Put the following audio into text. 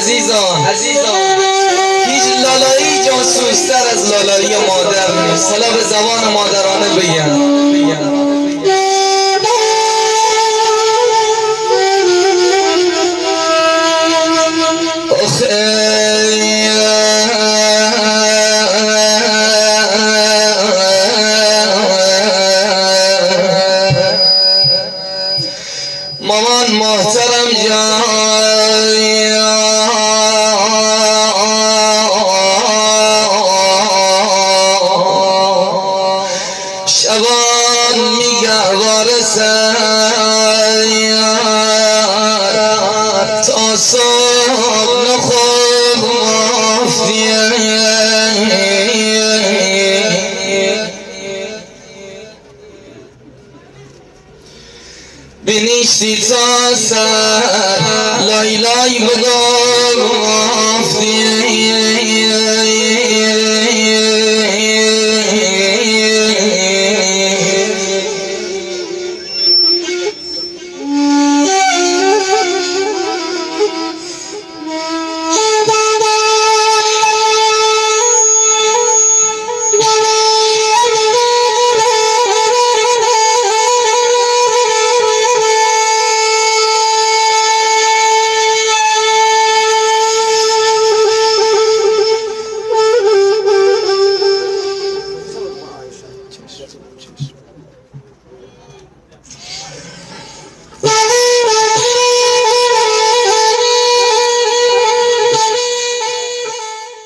عزیزان هیچ لالایی جاسوستر از لالایی مادر نیست. حالا به زبان مادرانه بگم. مامان محترم جان، شبان میگه وارسن تا صبح نخوب مافیه بنیشتی تا سر لای لای بگو مافیه